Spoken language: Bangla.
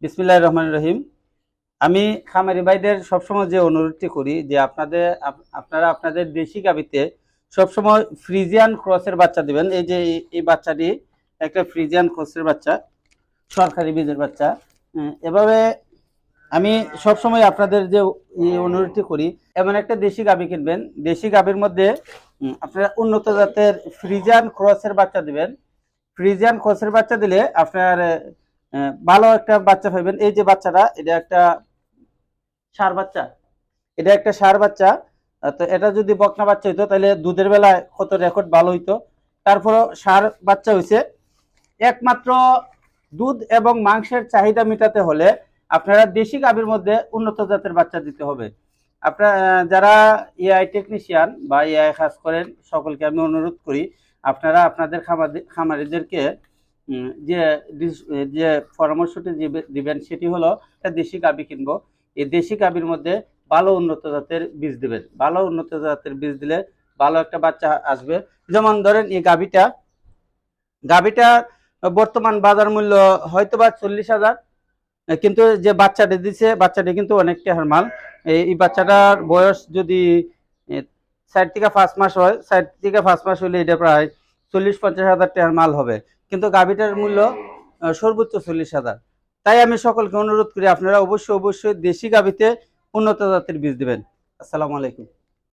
বিসমিল্লাহির রহমানির রহিম। আমি খামারি ভাইদের সবসময় যে অনুরোধটি করি যে আপনারা আপনাদের দেশি গাভীতে সবসময় ফ্রিজিয়ান ক্রসের বাচ্চা দিবেন। এই যে এই বাচ্চাটি একটা ফ্রিজিয়ান ক্রসের বাচ্চা, সরকারি বীজের বাচ্চা। এভাবে আমি সবসময় আপনাদের যে অনুরোধটি করি, এমন একটা দেশি গাভী কিনবেন। দেশি গাভীর মধ্যে আপনারা উন্নত জাতের ফ্রিজিয়ান ক্রসের বাচ্চা দিবেন। ফ্রিজিয়ান ক্রসের বাচ্চা দিলে আপনার ভালো একটা বাচ্চা পাইবেন। এই যে বাচ্চাটা, এটা একটা ষাঁড় বাচ্চা, এটা একটা ষাঁড় বাচ্চা। তো এটা যদি বকনা বাচ্চা হইতো তাহলে দুধের বেলায় কত রেকর্ড ভালো হইতো। তারপরও ষাঁড় বাচ্চা হইছে। একমাত্র দুধ এবং মাংসের চাহিদা মেটাতে হলে আপনারা দেশি গাভীর মধ্যে উন্নত জাতের বাচ্চা দিতে হবে। আপনারা যারা এআই টেকনিশিয়ান বা এআই কাজ করেন, সকলকে আমি অনুরোধ করি আপনারা আপনাদের খামারিদেরকে যে যে পরামর্শটি দিবেন সেটি হলো একটা দেশি গাভী কিনবো। এই দেশি গাভীর মধ্যে ভালো উন্নত জাতের বীজ দিবেন। ভালো উন্নত জাতের বীজ দিলে ভালো একটা বাচ্চা আসবে। যেমন ধরেন এই গাভীটা বর্তমান বাজার মূল্য হয়তো বা 40,000, কিন্তু যে বাচ্চাটি দিছে বাচ্চাটি কিন্তু অনেক টাকার মাল। এই বাচ্চাটার বয়স যদি 4 থেকে 5 মাস হয়, 4 থেকে 5 মাস হলে এটা প্রায় 40-50 হাজার টাকার মাল হবে। কিন্তু গাভীটার মূল্য সর্বোচ্চ 40,000। তাই আমি সকলকে অনুরোধ করি আপনারা অবশ্যই দেশি গাভীতে উন্নত জাতের বীজ দিবেন। আসসালামু আলাইকুম।